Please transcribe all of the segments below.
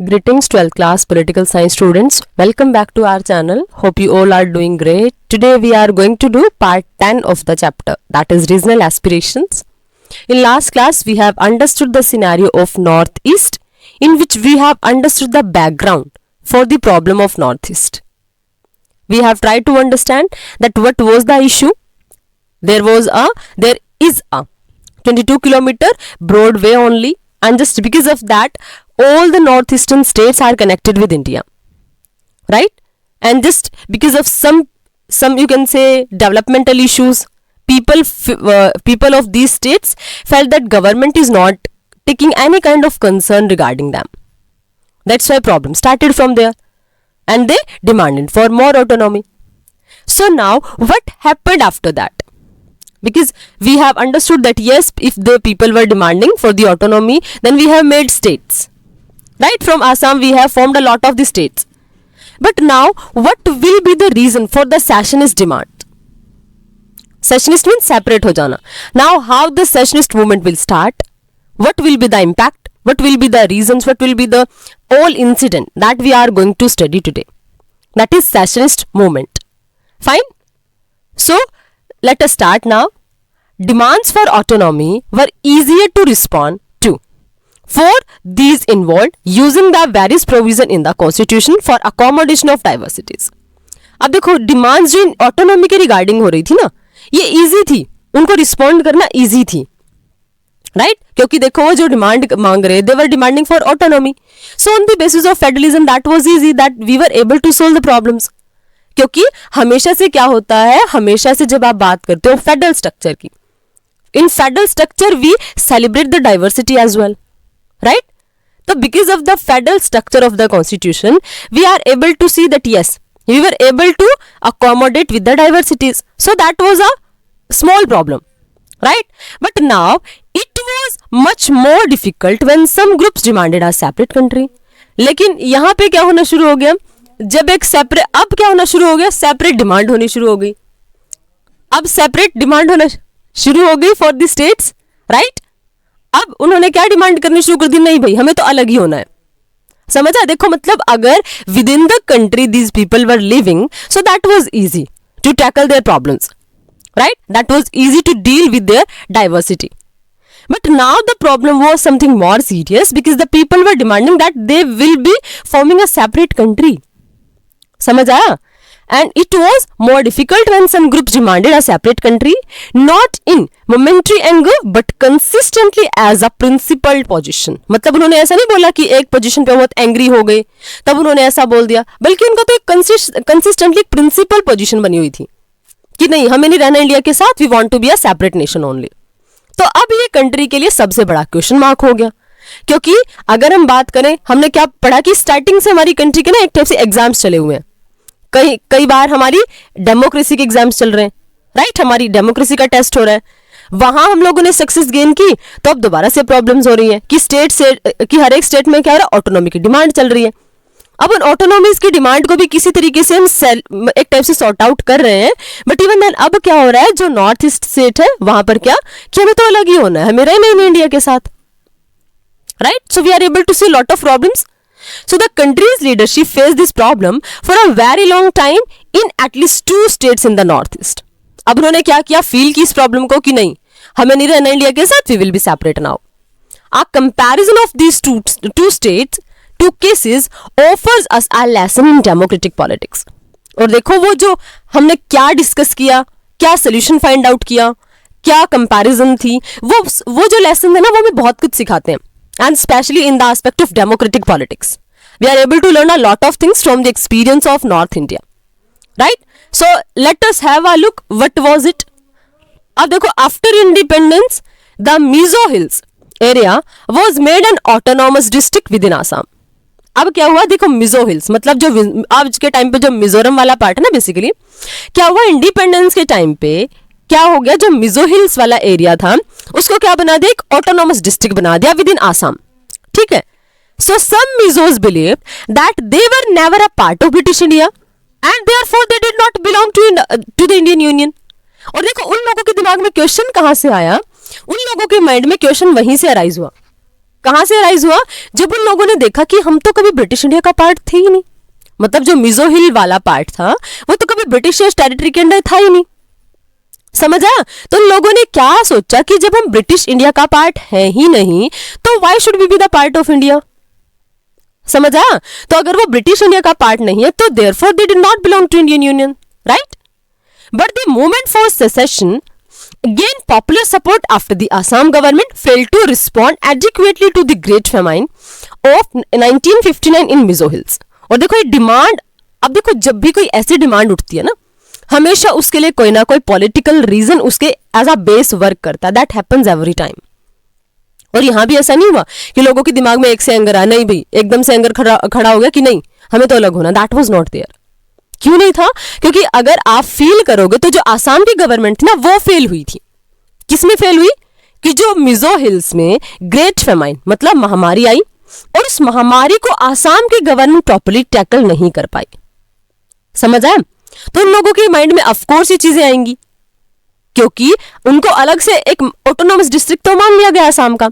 Greetings 12th class political science students. Welcome back to our channel. Hope you all are doing great. Today we are going to do part 10 of the chapter, that is regional aspirations. In last class we have understood the scenario of Northeast, in which we have understood the background for the problem of Northeast. We have tried to understand that what was the issue. There is a 22-kilometer broad way only, and just because of that all the northeastern states are connected with India, right? And just because of some you can say developmental issues, people of these states felt that government is not taking any kind of concern regarding them. That's why problem started from there, and they demanded for more autonomy. So now what happened after that? Because we have understood that yes, if the people were demanding for the autonomy, then we have made states, right? From Assam we have formed a lot of the states. But now what will be the reason for the secessionist demand? Secessionist means separate ho jana. Now how the secessionist movement will start? What will be the impact? What will be the reasons? What will be the whole incident that we are going to study today? That is secessionist movement. Fine. So let us start now. Demands for autonomy were easier to respond to, for these involved using the various provision in the constitution for accommodation of diversities. अब देखो demands जो autonomy के regarding हो रही थी ना, ये easy थी, उनको रिस्पॉन्ड करना इजी थी, राइट? क्योंकि देखो वो जो डिमांड मांग रहे, they were demanding for autonomy. So on the basis of federalism that was easy, that we were able to solve the problems. क्योंकि हमेशा से क्या होता है, हमेशा से जब आप बात करते हो फेडरल स्ट्रक्चर की, in federal structure we celebrate the diversity as well, right? तो because of the federal structure of the constitution we are able to see that yes we were able to accommodate with the diversities. So that was a small problem, right? But now it was much more difficult when some groups demanded a separate country. लेकिन यहाँ पे क्या होना शुरू हो गया, जब एक सेपरेट, अब क्या होना शुरू हो गया, सेपरेट डिमांड होनी शुरू हो गई. अब सेपरेट डिमांड होना शुरू हो गई फॉर द स्टेट्स, राइट? अब उन्होंने क्या डिमांड करनी शुरू कर दी, नहीं भाई हमें तो अलग ही होना है. समझा? देखो मतलब अगर within the country these people were living, so that was easy to tackle their problems, right? That was easy to deal with their diversity. But now the problem was something more serious because the people were demanding that they will be forming a separate country. समझ आया? And it was more difficult when some groups demanded a separate country, not in momentary anger but consistently as a principled position. मतलब उन्होंने ऐसा नहीं बोला कि एक position पे बहुत एंग्री हो गए तब उन्होंने ऐसा बोल दिया, बल्कि उनका तो एक कंसिस्टेंटली प्रिंसिपल पोजीशन बनी हुई थी कि नहीं, हमें नहीं रहना इंडिया के साथ, we want to be a separate nation only. तो अब ये कंट्री के लिए सबसे बड़ा क्वेश्चन मार्क हो गया. क्योंकि अगर हम बात करें, हमने क्या पढ़ा कि स्टार्टिंग से हमारी कंट्री के ना एक टाइप से एग्जाम्स चले हुए हैं. कई बार हमारी डेमोक्रेसी के एग्जाम्स चल रहे हैं, राइट? हमारी डेमोक्रेसी का टेस्ट हो रहा है, वहां हम लोगों ने सक्सेस गेन की, तो अब दोबारा से प्रॉब्लम्स हो रही है कि हर एक स्टेट में क्या हो रहा है, ऑटोनॉमी की डिमांड चल रही है. अब उन ऑटोनॉमीज की डिमांड को भी किसी तरीके से हम एक टाइप से सॉर्ट आउट कर रहे हैं. बट इवन देन अब क्या हो रहा है, जो नॉर्थ ईस्ट स्टेट है वहां पर क्या कि हमें तो अलग ही होना है, हमें रहना ही नहीं इंडिया के साथ, right? So we are able to see lot of problems. So the country's leadership faced this problem for a very long time in at least 2 states in the northeast. अब उन्होंने क्या किया, फील की इस problem को कि नहीं, हमें नहीं रहना इंडिया के साथ, we will be separate now. A comparison of these two states, two cases offers us a lesson in democratic politics. और देखो वो जो हमने क्या डिस्कस किया, क्या सोल्यूशन फाइंड आउट किया, क्या कंपैरिजन थी, वो जो लेसन है ना, वो हमें बहुत कुछ सिखाते हैं. And especially in the aspect of democratic politics, we are able to learn a lot of things from the experience of North India, right? So let us have a look. What was it? अब देखो, after independence, the Mizo Hills area was made an autonomous district within Assam. अब क्या हुआ, देखो Mizo hills मतलब जो आज के टाइम पे जो मिजोरम वाला पार्ट है ना, बेसिकली क्या हुआ, इंडिपेंडेंस के टाइम पे क्या हो गया, जो मिजो हिल्स वाला एरिया था उसको क्या बना दिया, एक ऑटोनॉमस डिस्ट्रिक्ट बना दिया विद इन आसाम. ठीक है? So some Mizos believe that they were never a part of British India and therefore they did not belong to the Indian union. और देखो उन लोगों के दिमाग में क्वेश्चन कहां से आया, उन लोगों के माइंड में क्वेश्चन वहीं से अराइज हुआ. कहां से राइज हुआ? जब उन लोगों ने देखा कि हम तो कभी ब्रिटिश इंडिया का पार्ट थे ही नहीं, मतलब जो मिजो हिल वाला पार्ट था वो तो कभी ब्रिटिश टेरिटरी के अंडर था ही नहीं। समझ आया? तो उन लोगों ने क्या सोचा कि जब हम ब्रिटिश इंडिया का पार्ट है ही नहीं तो why should we be the part of India? समझ आया? तो अगर वो ब्रिटिश इंडिया का पार्ट नहीं है तो therefore they did not belong to Indian union, right? But the movement for secession gained popular support after the Assam government failed to respond adequately to the Great Famine of 1959 in Mizo Hills। और देखो ये demand, अब देखो जब भी कोई ऐसी demand उठती है ना, हमेशा उसके लिए कोई ना कोई पॉलिटिकल रीजन उसके एज अ बेस वर्क करता है। That happens every time. और यहां भी ऐसा नहीं हुआ कि लोगों के दिमाग में एक से एंगर आया, नहीं भाई एकदम से एंगर खड़ा हो गया कि नहीं हमें तो अलग होना। That was not there. क्यों नहीं था? क्योंकि अगर आप फील करोगे तो जो आसाम की गवर्नमेंट थी ना वो फेल हुई थी। किसमें फेल हुई? कि जो मिजो हिल्स में ग्रेट फेमाइन मतलब महामारी आई और उस महामारी को आसाम की गवर्नमेंट प्रॉपर्ली टैकल नहीं कर पाई। समझ आया? तो उन लोगों के माइंड में ऑफकोर्स ये चीजें आएंगी क्योंकि उनको अलग से एक ऑटोनोमस डिस्ट्रिक्ट तो मान लिया गया आसाम का,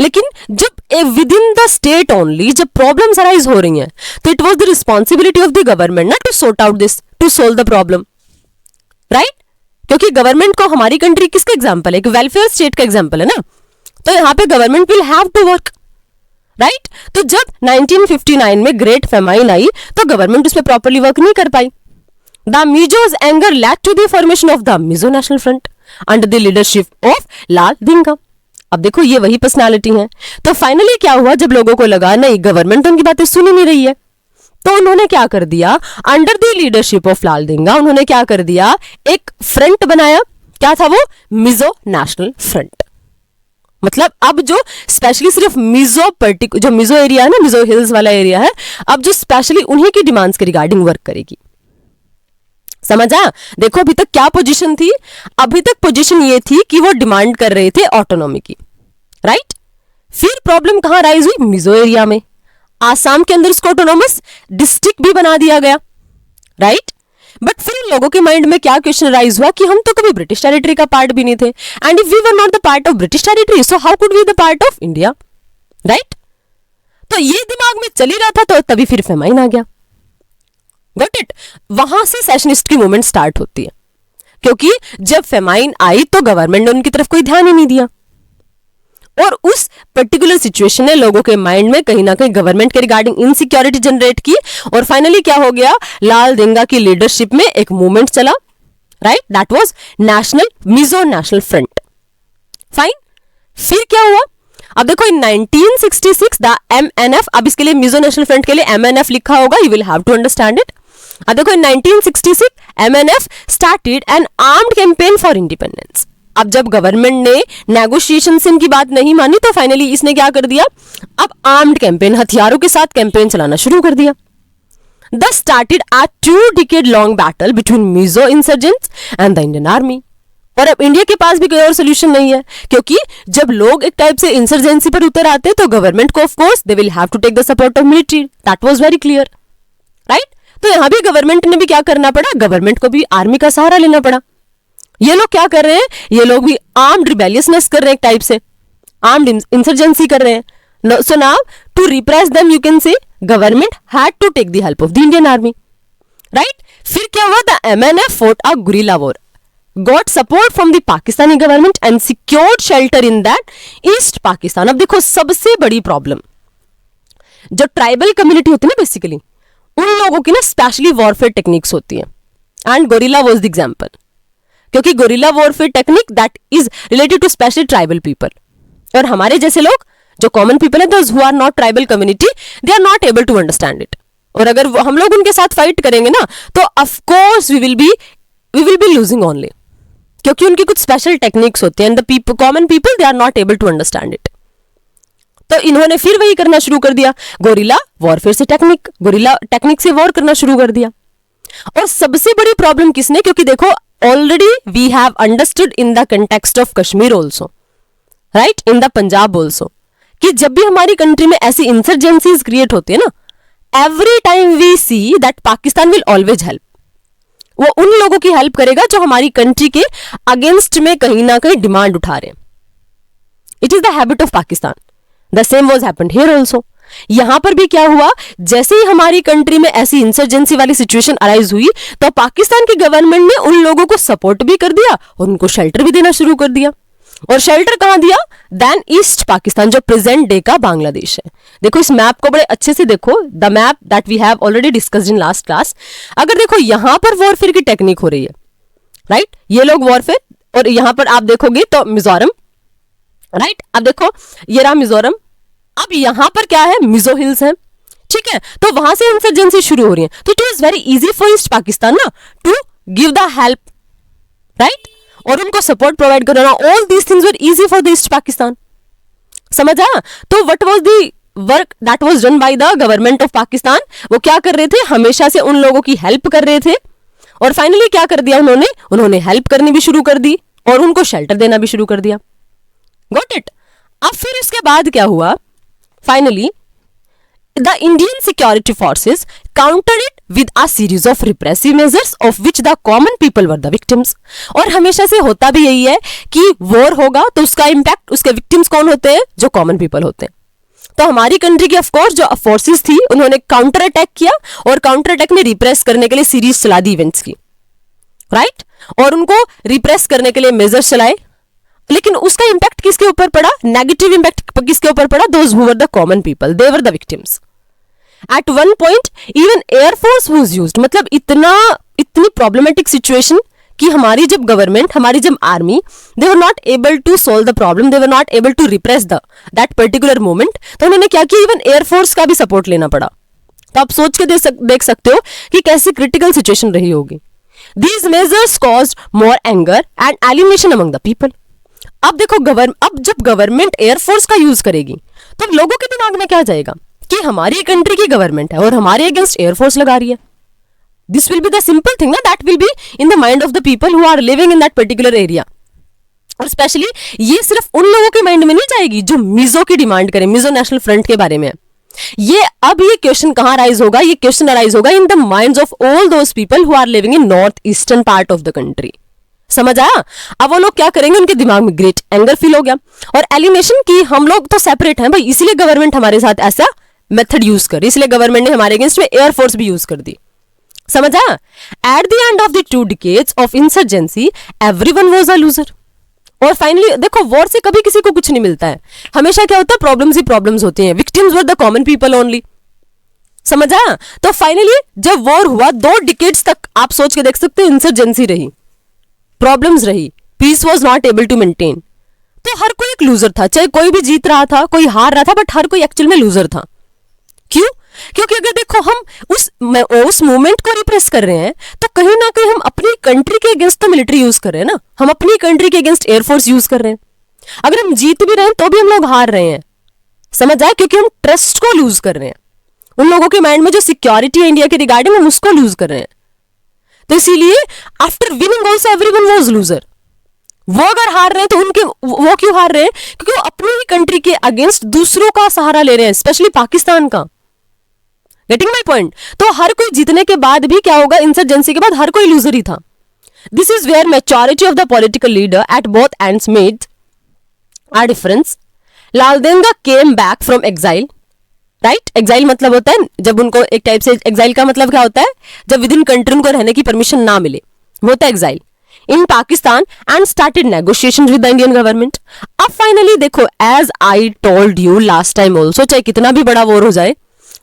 लेकिन जब within the state only जब प्रॉब्लम्स अराइज हो रही हैं तो it was the responsibility of the government ना to sort out this, to solve the problem, right? क्योंकि गवर्नमेंट को हमारी कंट्री किसका एग्जांपल है? एक वेलफेयर स्टेट का एग्जांपल है ना। तो यहां पे government will have to work, right? तो जब 1959 में ग्रेट फेमाइन आई तो गवर्नमेंट उस पर प्रॉपर्ली वर्क नहीं कर पाई। The Mizos anger led to the formation of the Mizo national front under the leadership of Laldenga. अब देखो ये वही पर्सनालिटी है। तो फाइनली क्या हुआ, जब लोगों को लगा नहीं गवर्नमेंट उनकी बातें सुन ही नहीं रही है तो उन्होंने क्या कर दिया, अंडर द लीडरशिप ऑफ लाल दिंगा उन्होंने क्या कर दिया, एक फ्रंट बनाया। क्या था वो? Mizo national front. मतलब अब जो स्पेशली सिर्फ जो मिजो एरिया है ना, मिजो हिल्स वाला एरिया है, अब जो स्पेशली उन्हीं की डिमांड्स के रिगार्डिंग वर्क करेगी। समझ आया? देखो अभी तक क्या पोजीशन थी? अभी तक पोजीशन ये थी कि वो डिमांड कर रहे थे ऑटोनॉमी की, राइट? फिर प्रॉब्लम कहां राइज हुई? मिजो एरिया में। आसाम के अंदर उसको ऑटोनॉमस डिस्ट्रिक्ट भी बना दिया गया, राइट? बट फिर लोगों के माइंड में क्या क्वेश्चन राइज हुआ कि हम तो कभी ब्रिटिश टेरिटरी का पार्ट भी नहीं थे, and if we were not the part of British territory so how could we the part of India, right? तो ये दिमाग में चल ही रहा था तो तभी फिर फेमाइन आ गया। Got it? वहां से सेशनिस्ट की मूवमेंट स्टार्ट होती है क्योंकि जब फेमाइन आई तो गवर्नमेंट ने उनकी तरफ कोई ध्यान ही नहीं दिया और उस पर्टिकुलर सिचुएशन ने लोगों के माइंड में कहीं ना कहीं गवर्नमेंट के रिगार्डिंग इनसिक्योरिटी जनरेट की और फाइनली क्या हो गया, लाल दिंगा की लीडरशिप में एक मूवमेंट चला, right? That was national Mizo national front. Fine. फिर क्या हुआ? अब देखो इन 1966 द MNF, अब इसके लिए मिजो नेशनल फ्रंट के लिए MNF लिखा होगा, you will have to understand it. अब देखो in 1966 MNF started an armed campaign for independence. अब जब गवर्नमेंट ने नेगोशिएशन से इनकी बात नहीं मानी तो फाइनली इसने क्या कर दिया, अब आर्म्ड कैंपेन, हथियारों के साथ कैंपेन चलाना शुरू कर दिया। Thus started a 2-decade-long battle between Mizo insurgents and the Indian Army। और अब इंडिया के पास भी कोई और सोल्यूशन नहीं है क्योंकि जब लोग एक टाइप से इंसर्जेंसी पर उतर आते हैं तो गवर्नमेंट को of course they will have to take the support of military. That was very clear, right? तो यहां भी गवर्नमेंट ने भी क्या करना पड़ा, गवर्नमेंट को भी आर्मी का सहारा लेना पड़ा। ये लोग क्या कर रहे हैं, ये लोग भी आर्म्ड रिबेलियसनेस कर रहे हैं, एक टाइप से आर्म्ड इंसर्जेंसी कर रहे हैं। So now to repress them you can say government had to take the help of the Indian army, right? फिर क्या हुआ, the MNF fought a guerrilla war, got support from the Pakistani government and secured shelter in that East Pakistan। अब देखो सबसे बड़ी problem जो tribal community होती है ना, बेसिकली उन लोगों की ना स्पेशली वॉरफेयर टेक्निक्स होती है and guerrilla was the example क्योंकि guerrilla warfare technique that is related to specially tribal people. और हमारे जैसे लोग जो कॉमन पीपल है, those who are not tribal community, they are not able to understand it. और अगर हम लोग उनके साथ फाइट करेंगे ना तो of course we will be losing only क्योंकि उनकी कुछ स्पेशल टेक्निक्स होती हैं and the common people they are not able to understand it. तो इन्होंने फिर वही करना शुरू कर दिया, गोरिल्ला वॉरफेयर से गोरिल्ला टेक्निक से वॉर करना शुरू कर दिया। और सबसे बड़ी प्रॉब्लम किसने, क्योंकि देखो already we have understood in the context of Kashmir also, right, in the Punjab also, कि जब भी हमारी कंट्री में ऐसी इंसर्जेंसीज क्रिएट होती है ना, every time we see that Pakistan will always help. वो उन लोगों की हेल्प करेगा जो हमारी कंट्री के अगेंस्ट में कहीं ना कहीं डिमांड उठा रहे हैं। It is the habit of Pakistan the same was happened here also. यहां पर भी क्या हुआ, जैसे ही हमारी कंट्री में ऐसी इंसर्जेंसी वाली सिचुएशन अराइज हुई तो पाकिस्तान की गवर्नमेंट ने उन लोगों को सपोर्ट भी कर दिया और उनको शेल्टर भी देना शुरू कर दिया। और शेल्टर कहां दिया, देन ईस्ट पाकिस्तान, जो प्रेजेंट डे का बांग्लादेश है। देखो इस मैप को बड़े अच्छे से देखो, the map that we have already discussed in last class. अगर देखो यहां पर वॉरफेयर की टेक्निक हो रही है, राइट, ये लोग वॉरफेयर, और यहां पर आप देखोगे तो मिजोरम, राइट, अब देखो ये रहा मिजोरम, अब यहां पर क्या है, मिजो हिल्स है, ठीक है, तो वहां से इंसर्जेंसी शुरू हो रही है। तो it was very easy for East Pakistan ना to give the help, right, और उनको सपोर्ट प्रोवाइड करना, all these things were easy for the East Pakistan. समझ आया? तो what was the work that was done by the government of Pakistan, वो क्या कर रहे थे, हमेशा से उन लोगों की हेल्प कर रहे थे, और फाइनली क्या कर दिया उन्होंने हेल्प करनी भी शुरू कर दी और उनको शेल्टर देना भी शुरू कर दिया। Got it? अब फिर इसके बाद क्या हुआ, finally the Indian security forces countered it with a series of repressive measures of which the common people were the victims। और हमेशा से होता भी यही है कि वॉर होगा तो उसका इम्पैक्ट, उसके विक्टिम्स कौन होते हैं, जो कॉमन पीपल होते हैं। तो हमारी कंट्री की ऑफकोर्स जो फोर्सेस थी उन्होंने काउंटर अटैक किया, और काउंटर अटैक में रिप्रेस करने के लिए सीरीज चला दी इवेंट्स की, राइट, और उनको रिप्रेस करने के लिए मेजर्स चलाए। लेकिन उसका इंपैक्ट किसके ऊपर पड़ा, नेगेटिव इंपैक्ट किसके ऊपर पड़ा, those who were the common people, they were the victims. At one point even air force was used, मतलब इतनी प्रॉब्लमेटिक सिचुएशन कि हमारी जब गवर्नमेंट, हमारी जब army, they were not able to solve the problem, they were not able to repress that particular moment, तो उन्होंने क्या किया, इवन एयरफोर्स का भी सपोर्ट लेना पड़ा। तो आप सोच के देख सकते हो कि कैसी क्रिटिकल सिचुएशन रही होगी। These measures caused more anger and alienation among the people। अब देखो अब जब गवर्नमेंट एयरफोर्स का यूज करेगी तो लोगों के दिमाग में क्या जाएगा कि हमारी कंट्री की गवर्नमेंट है और हमारे अगेंस्ट एयरफोर्स लगा रही है। This will be the simple thing ना, that will be in the mind of the people who are living in that particular area. और स्पेशली ये सिर्फ उन लोगों के माइंड में नहीं जाएगी जो मिजो की डिमांड करें, मिजो नेशनल फ्रंट के बारे में। ये क्वेश्चन कहां राइज होगा, ये क्वेश्चन राइज होगा in the minds of all those people who are living in north eastern part of the country. समझ आया? अब वो लोग क्या करेंगे, उनके दिमाग में ग्रेट एंगर फील हो गया, और एलिनेशन की हम लोग तो सेपरेट हैं भाई, इसलिए गवर्नमेंट हमारे साथ ऐसा मेथड यूज कर, इसलिए गवर्नमेंट ने हमारे अगेंस्ट में एयरफोर्स भी यूज कर दी। समझ आया? At the end of the 2 decades of insurgency everyone was a loser. और फाइनली देखो, वॉर से कभी किसी को कुछ नहीं मिलता है, हमेशा क्या होता है, प्रॉब्लम्स ही प्रॉब्लम्स होती हैं, victims were the common people only. समझ आया? तो फाइनली जब वॉर हुआ 2 decades तक आप सोच के देख सकते हो इंसर्जेंसी रही, प्रॉब्लम्स रही, peace was not able to maintain. तो हर कोई एक लूजर था, चाहे कोई भी जीत रहा था, कोई हार रहा था, बट हर कोई एक्चुअल में लूजर था। क्यों? क्योंकि अगर देखो हम उस मूवमेंट को रिप्रेस कर रहे हैं तो कहीं ना कहीं हम अपनी कंट्री के अगेंस्ट तो मिलिट्री यूज कर रहे हैं ना, हम अपनी कंट्री के अगेंस्ट एयरफोर्स यूज कर रहे हैं। अगर हम जीत भी रहे हैं तो भी हम लोग हार रहे हैं। समझ आए? क्योंकि हम ट्रस्ट को लूज कर रहे हैं, उन लोगों के माइंड में जो सिक्योरिटी है इंडिया के रिगार्डिंग, हम उसको लूज कर रहे हैं। तो इसीलिए after winning also everyone was loser. वो अगर हार रहे हैं तो वो क्यों हार रहे हैं? क्योंकि वो अपनी ही कंट्री के अगेंस्ट दूसरों का सहारा ले रहे हैं, स्पेशली पाकिस्तान का। Getting my point? तो हर कोई जीतने के बाद भी क्या होगा, इंसर्जेंसी के बाद हर कोई लूजर ही था। This is where maturity of the political leader at both ends made a difference. Laldenga came back from exile, right, exile मतलब होता है जब उनको एक टाइप से, एग्जाइल का मतलब क्या होता है, जब विद इन कंट्री उनको रहने की परमिशन ना मिले, वो होता है exile in Pakistan, and started negotiation with the Indian government. अब फाइनली देखो, as I told you last time also, चाहे कितना भी बड़ा वॉर हो जाए,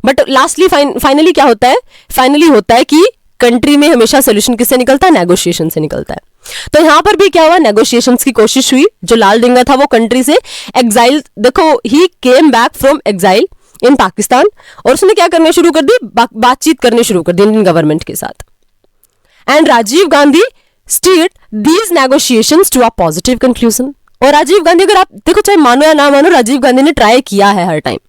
बट लास्टली फाइनली क्या होता है, फाइनली होता है कि कंट्री में हमेशा सोल्यूशन किससे निकलता है, नेगोशिएशन से निकलता है। तो यहां पर भी क्या हुआ, नेगोशिएशंस की कोशिश हुई। जो लाल डेंगा था वो कंट्री से एग्जाइल, देखो he came back from exile in Pakistan, और उसने क्या करने शुरू कर दी, बातचीत करने शुरू कर दी इंडियन गवर्नमेंट के साथ। And Rajiv Gandhi steered these negotiations to a positive conclusion. और राजीव गांधी, अगर आप देखो चाहे मानो या ना मानो, राजीव गांधी ने ट्राई किया है हर टाइम,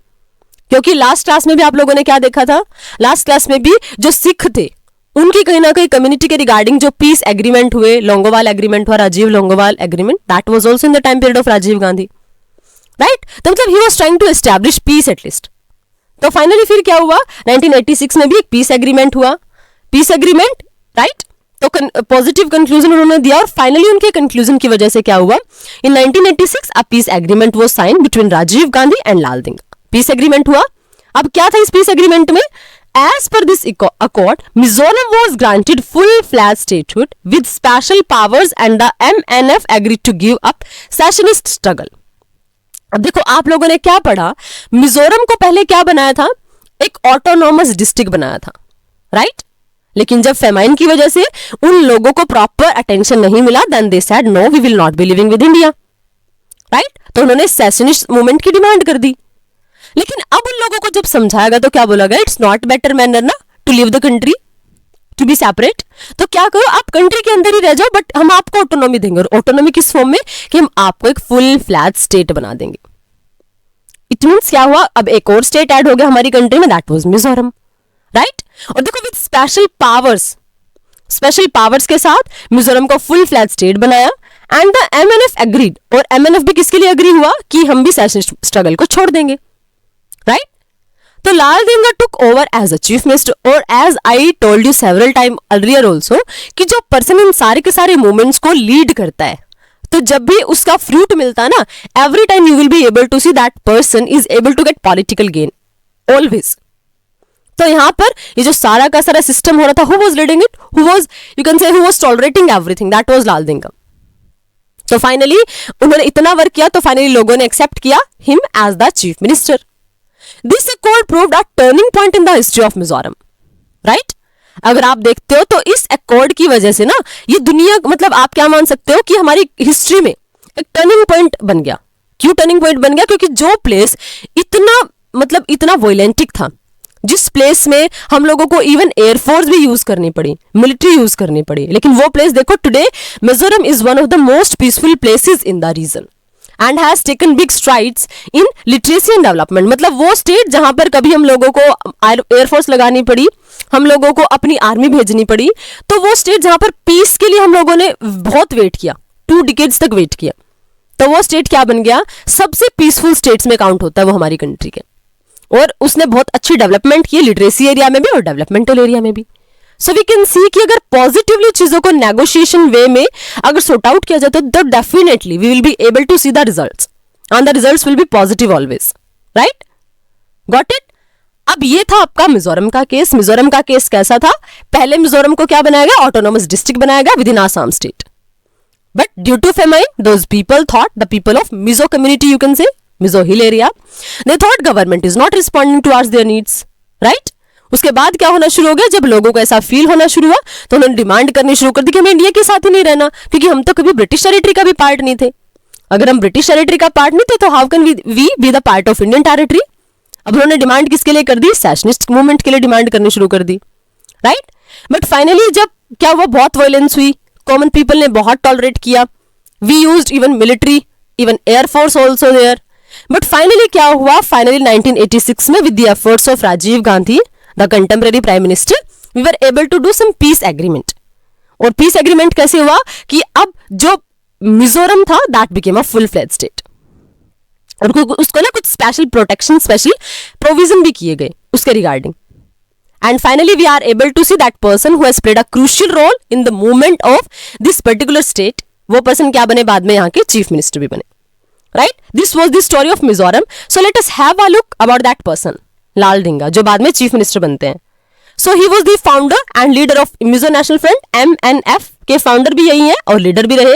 क्योंकि लास्ट क्लास में भी आप लोगों ने क्या देखा था, लास्ट क्लास में भी जो सिख थे उनकी कहीं ना कहीं कम्युनिटी के रिगार्डिंग जो पीस एग्रीमेंट हुए, लोंगोवाल एग्रीमेंट हुआ, Rajiv Longowal agreement, that was also in the time period of Rajiv Gandhi, right. तो मतलब he was trying to establish peace at least. तो फाइनली फिर क्या हुआ, 1986 में भी एक पीस एग्रीमेंट हुआ, पीस एग्रीमेंट, राइट। तो पॉजिटिव कंक्लूजन उन्होंने दिया और फाइनली उनके कंक्लूजन की वजह से क्या हुआ, in 1986 a peace agreement was sign between Rajiv Gandhi and लाल देंगा। पीस एग्रीमेंट हुआ। अब क्या था इस पीस एग्रीमेंट में, as per this accord Mizoram was granted full flag statehood with special powers and the MNF agreed to give up secessionist struggle. अब देखो आप लोगों ने क्या पढ़ा, मिजोरम को पहले क्या बनाया था, एक ऑटोनॉमस डिस्ट्रिक्ट बनाया था, राइट। लेकिन जब फेमाइन की वजह से उन लोगों को प्रॉपर अटेंशन नहीं मिला, then they said no we will not be living with India, right. तो उन्होंने सेशनिस्ट मूवमेंट की डिमांड कर दी। लेकिन अब उन लोगों को जब समझाया गया तो क्या बोला गया, इट्स नॉट बेटर मैनर ना to live the country, to be separate. तो क्या करो, आप कंट्री के अंदर ही रह जाओ, बट हम आपको ऑटोनॉमी देंगे। और ऑटोनॉमी किस फॉर्म में, कि हम आपको एक फुल फ्लैट स्टेट बना देंगे। इट मीन्स क्या हुआ, अब एक और स्टेट ऐड हो गया हमारी कंट्री में, दैट वाज मिजोरम, राइट। और देखो विद स्पेशल पावर्स के साथ मिजोरम को फुल फ्लैट स्टेट बनाया एंड द MNF एग्रीड। और MNF भी किसके लिए एग्री हुआ, कि हम भी सेशनिस्ट स्ट्रगल को छोड़ देंगे, राइट। तो Laldenga took over as a chief minister. और as I told you several time earlier also, कि जो पर्सन इन सारे के सारे मूवमेंट्स को लीड करता है, तो जब भी उसका फ्रूट मिलता है ना, every time you will be able to see that person is able to get political gain always. तो यहां पर ये जो सारा का सारा सिस्टम हो रहा था, who was leading it, who was, you can say who was tolerating everything, that was लाल देंगा। तो फाइनली उन्होंने इतना वर्क किया, तो फाइनली लोगों ने एक्सेप्ट किया him as the chief minister. This accord proved a turning point in the history of Mizoram, right. अगर आप देखते हो तो इस अकॉर्ड की वजह से ना ये दुनिया, मतलब आप क्या मान सकते हो कि हमारी हिस्ट्री में एक टर्निंग पॉइंट बन गया। क्यों टर्निंग पॉइंट बन गया, क्योंकि जो प्लेस इतना वोलेंटिक था, जिस प्लेस में हम लोगों को इवन एयरफोर्स भी यूज करनी पड़ी, मिलिट्री यूज करनी पड़ी, लेकिन वो प्लेस देखो, today Mizoram is one of the most peaceful places in the region and has taken big strides in literacy and development. मतलब वो स्टेट जहां पर कभी हम लोगों को एयरफोर्स लगानी पड़ी, हम लोगों को अपनी आर्मी भेजनी पड़ी, तो वो स्टेट जहां पर पीस के लिए हम लोगों ने बहुत वेट किया, 2 डिकेड्स तक वेट किया, तो वो स्टेट क्या बन गया, सबसे पीसफुल स्टेट्स में काउंट होता है वो हमारी कंट्री के। और उसने बहुत अच्छी डेवलपमेंट की लिटरेसी एरिया में भी और डेवलपमेंटल एरिया में भी। सो वी कैन सी कि अगर पॉजिटिवली चीजों को नेगोशिएशन वे में अगर सॉर्ट आउट किया जाए तो definitely we will be able to see the results and the results will be positive always, right. Got it. अब ये था आपका मिजोरम का केस। मिजोरम का केस कैसा था, पहले मिजोरम को क्या बनाया गया, ऑटोनोमस डिस्ट्रिक्ट बनाया गया within Assam state, but due to famine those people thought, the people of Mizo community, you can say Mizo hill area, they thought government is not responding towards their needs, right? उसके बाद क्या होना शुरू हो गया, जब लोगों को ऐसा फील होना शुरू हुआ तो उन्होंने डिमांड करनी शुरू कर दी कि हमें इंडिया के साथ ही नहीं रहना, क्योंकि हम तो कभी ब्रिटिश टेरिटरी का भी पार्ट नहीं थे। अगर हम ब्रिटिश टेरिटरी का पार्ट नहीं थे तो how can we be the part of Indian territory. अब उन्होंने डिमांड किसके लिए कर दी, सेशनिस्ट मूवमेंट के लिए डिमांड करनी शुरू कर दी, राइट। बट फाइनली जब क्या हुआ, बहुत वायलेंस हुई, कॉमन पीपल ने बहुत टॉलरेट किया, we used even military, even air force also there. But finally क्या हुआ, फाइनली 1986 में with the efforts of Rajiv Gandhi the contemporary prime minister, we were able to do some peace agreement. और peace agreement कैसे हुआ कि अब जो मिजोरम था that became a full fledged state, और उसको ना कुछ स्पेशल प्रोटेक्शन, स्पेशल प्रोविजन भी किए गए उसके regarding. And finally we are able to see that person who has played a crucial role in the movement of this particular state, वो person क्या बने, बाद में यहाँ के चीफ मिनिस्टर भी बने, right? This was the story of Mizoram. So let us have a look about that person, Lal Denga, जो बाद में चीफ मिनिस्टर बनते हैं। So he was the founder and leader of Mizo National Front, MNF के founder भी यही हैं और लीडर भी रहे।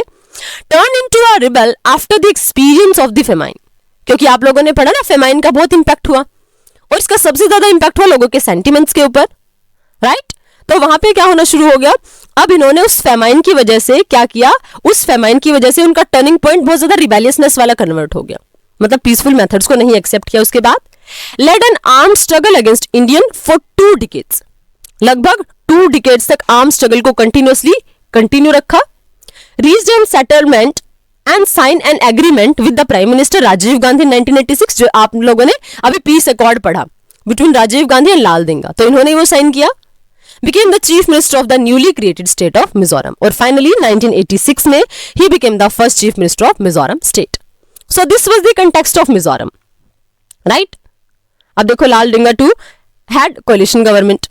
Turned into a rebel after the experience of the famine, क्योंकि आप लोगों ने पढ़ा ना फेमाइन का बहुत इंपैक्ट हुआ, और इसका सबसे ज्यादा इंपैक्ट हुआ लोगों के सेंटिमेंट्स के ऊपर, राइट। तो वहां पे क्या होना शुरू हो गया, अब इन्होंने उस फेमाइन की वजह से क्या किया, उस फेमाइन की वजह से उनका टर्निंग पॉइंट बहुत ज्यादा रिबेलियसनेस वाला कन्वर्ट हो गया, मतलब पीसफुल मेथड्स को नहीं एक्सेप्ट किया। उसके बाद led an arm struggle against Indian for 2 decades, लगभग 2 डिकेड्स तक आर्म स्ट्रगल को कंटिन्यूअसली कंटिन्यू रखा। Reached an settlement and sign an agreement with the prime minister Rajiv Gandhi 1986, जो आप लोगों ने अभी पीस अकॉर्ड पढ़ा बिटवीन राजीव गांधी एंड लाल देंगा, तो इन्होंने वो साइन किया, became the chief minister of the newly created state of Mizoram, और finally 1986 में he became the first chief minister of Mizoram state. So this was the context of Mizoram, right? अब देखो लाल देंगा टू had coalition government,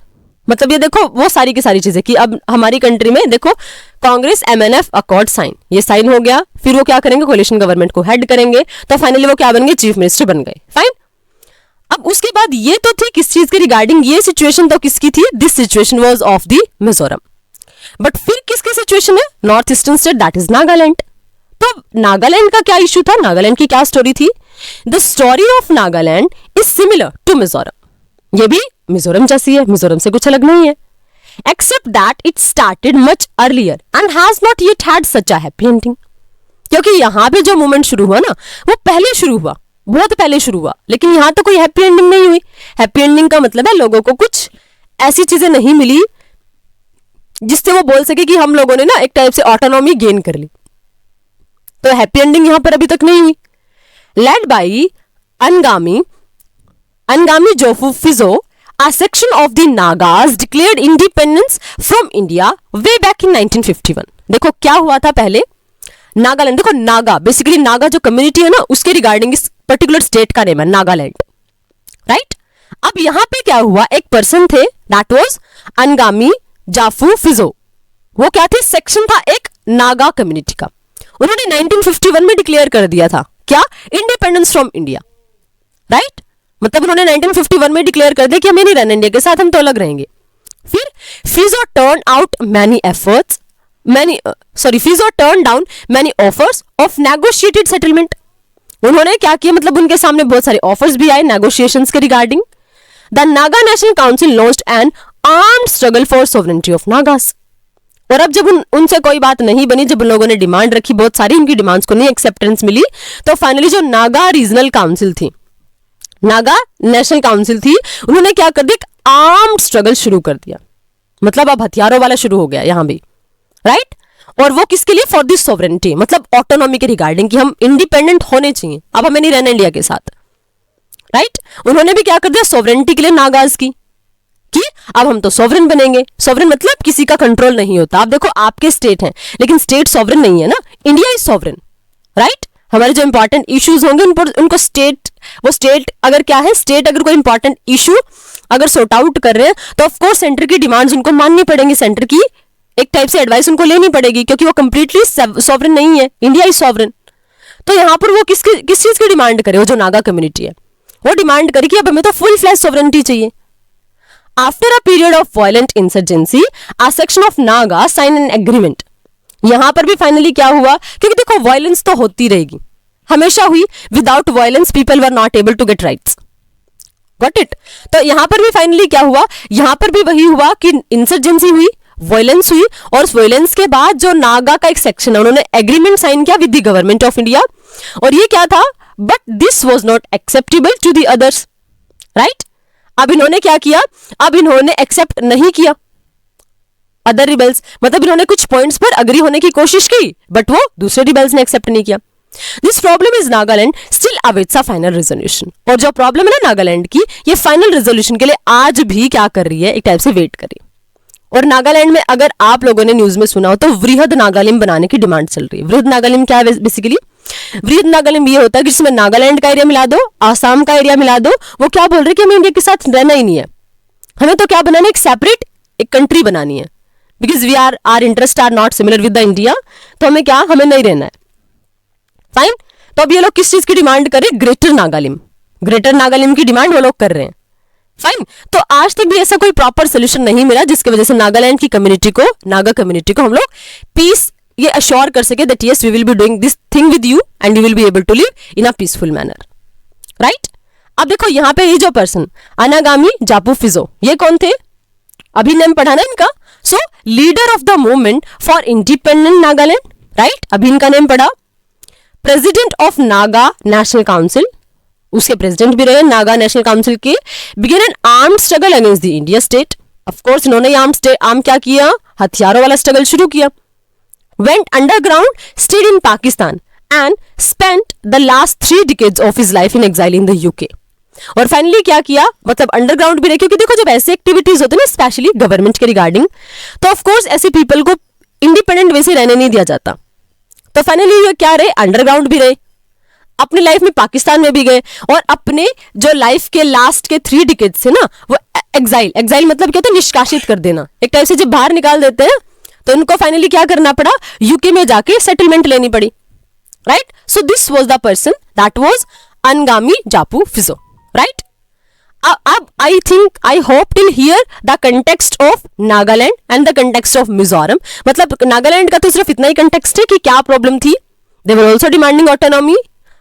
मतलब ये देखो वो सारी की सारी चीजें कि अब हमारी कंट्री में देखो कांग्रेस MNF अकॉर्ड साइन, ये साइन हो गया, फिर वो क्या करेंगे, कोलिशन गवर्नमेंट को हेड करेंगे, तो फाइनली वो क्या बन गए, चीफ मिनिस्टर बन गए। फाइन। अब उसके बाद ये तो थी किस चीज के रिगार्डिंग, ये सिचुएशन तो किसकी थी, this situation was of the Mizoram. But फिर किसकी सिचुएशन है, north eastern state, that is Nagaland. तो नागालैंड का क्या इश्यू था, नागालैंड की क्या स्टोरी थी, the story of Nagaland is similar to Mizoram. ये भी मिजोरम जैसी है, मिजोरम से कुछ अलग नहीं है, except that it started much earlier and has not yet had such a happy ending. क्योंकि यहां पे जो मूवमेंट शुरू हुआ ना, वो पहले शुरू हुआ, बहुत पहले शुरू हुआ, लेकिन यहां तो कोई हैप्पी एंडिंग नहीं हुई। हैप्पी एंडिंग का मतलब है लोगों को कुछ ऐसी चीजें नहीं मिली जिससे वो बोल सके कि हम लोगों ने ना एक टाइप से ऑटोनॉमी गेन कर ली। तो हैप्पी एंडिंग यहां पर अभी तक नहीं हुई। Led by Angami Zapu Phizo, a section of the Nagas declared independence from India way back in 1951। देखो क्या हुआ था पहले, नागालैंड, देखो नागा बेसिकली नागा जो कम्युनिटी है ना उसके रिगार्डिंग इस पर्टिकुलर स्टेट का नेम है नागालैंड, राइट। अब यहां पे क्या हुआ, एक पर्सन थे दैट वाज अनगामी जाफू फिजो, वो क्या थे, सेक्शन था एक नागा कम्युनिटी का। उन्होंने 1951 में डिक्लेयर कर दिया था क्या, इंडिपेंडेंस फ्रॉम इंडिया, राइट। मतलब उन्होंने 1951 में डिक्लेयर कर दिया कि हमें नहीं रहना इंडिया के साथ, हम तो अलग रहेंगे। फिर Phizo turn out many efforts Phizo turn down many offers of negotiated settlement. उन्होंने क्या किया, मतलब उनके सामने बहुत सारे ऑफर्स भी आए नेगोशिएशंस के regarding. The Naga national council launched N armed struggle for sovereignty of Nagas. और अब जब उनसे कोई बात नहीं बनी, जब उन लोगों ने डिमांड रखी, बहुत सारी उनकी डिमांड्स को नहीं एक्सेप्टेंस मिली, तो फाइनली जो नागा रीजनल काउंसिल थी, नागा नेशनल काउंसिल थी, उन्होंने क्या कर दिया, आर्म्ड स्ट्रगल शुरू कर दिया। मतलब अब हथियारों वाला शुरू हो गया यहां भी, राइट। और वो किसके लिए, फॉर दिस सोवरेनिटी, मतलब ऑटोनॉमी के रिगार्डिंग कि हम इंडिपेंडेंट होने चाहिए, अब हमें नहीं रहना इंडिया के साथ, राइट। उन्होंने भी क्या कर दिया, सोवरेनिटी के लिए नागाज की कि अब हम तो सोवरेन बनेंगे। सोवरेन मतलब किसी का कंट्रोल नहीं होता। आप देखो आपके स्टेट हैं लेकिन स्टेट सोवरेन नहीं है ना, इंडिया इज सोवरेन, राइट। हमारे जो इंपॉर्टेंट इश्यूज होंगे उनको स्टेट, वो स्टेट अगर क्या है, स्टेट अगर कोई इंपॉर्टेंट इशू अगर सॉर्ट आउट कर रहे हैं तो ऑफकोर्स सेंटर की डिमांड्स उनको माननी पड़ेंगी, सेंटर की एक टाइप से एडवाइस उनको लेनी पड़ेगी, क्योंकि वो कंप्लीटली सॉवरेन नहीं है, इंडिया इज सॉवरेन। तो यहां पर वो किस चीज की डिमांड करे, वो जो नागा कम्युनिटी है वो डिमांड करे कि अब हमें तो फुल फ्लैश सॉवरेनिटी चाहिए। After a period of violent insurgency, a section of Naga sign an agreement. यहां पर भी फाइनली क्या हुआ, क्योंकि देखो वायलेंस तो होती रहेगी, हमेशा हुई, without violence people were not able to get rights, got it. तो यहां पर भी फाइनली क्या हुआ, यहां पर भी वही हुआ कि इंसर्जेंसी हुई, वायलेंस हुई, और उस वायलेंस के बाद जो नागा का एक सेक्शन है उन्होंने एग्रीमेंट साइन किया with the government of India. और ये क्या था, but this was not acceptable to the others, right. अब इन्होंने क्या किया, अब इन्होंने एक्सेप्ट नहीं किया अदर रिबेल्स, मतलब इन्होंने कुछ पॉइंट्स पर अग्री होने की कोशिश की बट वो दूसरे रिबेल्स ने एक्सेप्ट नहीं किया। This problem is Nagaland still awaits a final resolution. और जो प्रॉब्लम है ना नागालैंड की, ये फाइनल रेजोल्यूशन के लिए आज भी क्या कर रही है, एक टाइप से वेट कर रही है। और नागालैंड में अगर आप लोगों ने न्यूज में सुना हो तो वृहद नागालिम बनाने की डिमांड चल रही है। वृहद नागालिम क्या है बेसिकली, वृहद नागालिम ये होता है कि जिसमें नागालैंड का एरिया मिला दो, आसाम का एरिया मिला दो। वो क्या बोल रहे हैं कि हमें इंडिया के साथ रहना ही नहीं है, हमें तो क्या बनाना है, एक सेपरेट एक कंट्री बनानी है, because we are interest are not similar with the India, तो हमें क्या, हमें नहीं रहना है। फाइन। तो अब ये लोग किस चीज की डिमांड कर रहे हैं, ग्रेटर नागालिम की डिमांड वो लोग कर रहे हैं। फाइन। तो आज तक भी ऐसा कोई प्रॉपर सोल्यूशन नहीं मिला जिसकी वजह से नागालैंड की कम्युनिटी को, नागा कम्युनिटी को हम लोग पीस ये अश्योर कर सके that yes we will be doing this thing with you and you will be able to live in a peaceful manner, right. अब देखो यहाँ पे ये जो पर्सन अनागामी जापू फिजो, ये कौन थे, अभी नेम पढ़ा ना इनका। So leader of the movement for independent Nagaland, right, अभी इनका नेम पढ़ा। President of Naga national council, उसके प्रेसिडेंट भी रहे नागा नेशनल काउंसिल के। Begin an armed struggle against the India state, of course इन्होंने आर्म क्या किया, हथियारों वाला स्ट्रगल शुरू किया। Went underground, stayed in Pakistan and spent the last 3 decades of his life in exile in the UK. और finally क्या किया, मतलब अंडरग्राउंड भी रहे, क्योंकि देखो जब ऐसे एक्टिविटीज होते हैं ना स्पेशली गवर्नमेंट के रिगार्डिंग, तो ऑफ कोर्स ऐसे पीपल को इंडिपेंडेंट वे से रहने नहीं दिया जाता। तो फाइनली ये क्या रहे, अंडरग्राउंड भी रहे, अपनी लाइफ में पाकिस्तान में भी गए और अपने जो लाइफ के लास्ट के 3 डिकेड्स थे ना, वो एग्जाइल मतलब क्या होता है, निष्कासित कर देना, एक टाइप से जब बाहर निकाल देते हैं तो उनको फाइनली क्या करना पड़ा, यूके में जाके सेटलमेंट लेनी पड़ी, right. So this was the person that was Angami Zapu Phizo, right. अब I think I hope till here the context of Nagaland and the context of Mizoram. मतलब नागालैंड का तो सिर्फ इतना ही कंटेक्स्ट है कि क्या प्रॉब्लम थी, they were also demanding autonomy,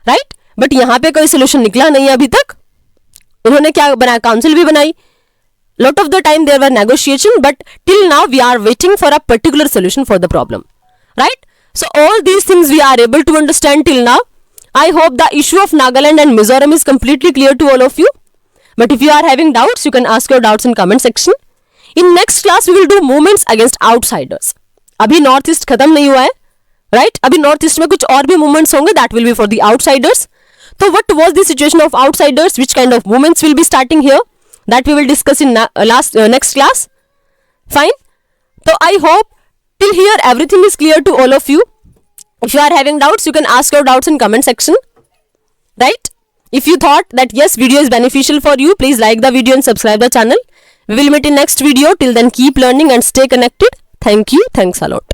right. But यहाँ पे कोई सोल्यूशन निकला नहीं अभी तक. उन्होंने क्या बनाया, काउंसिल भी बनाई. lot of the time there were negotiation, but till now we are waiting for a particular solution for the problem, right. So all these things we are able to understand till now. I hope the issue of Nagaland and Mizoram is completely clear to all of you. But if you are having doubts, you can ask your doubts in comment section. In next class we will do movements against outsiders. अभी north east खत्म नहीं हुआ है, right. अभी north east में कुछ और भी मूवमेंट्स होंगे, that will be for the outsiders. So what was the situation of outsiders, which kind of movements will be starting here, that we will discuss in next class. Fine. So I hope till here everything is clear to all of you. If you are having doubts, you can ask your doubts in comment section, right. If you thought that yes, video is beneficial for you, please like the video and subscribe the channel. We will meet in next video. Till then, keep learning and stay connected. Thank you. Thanks a lot.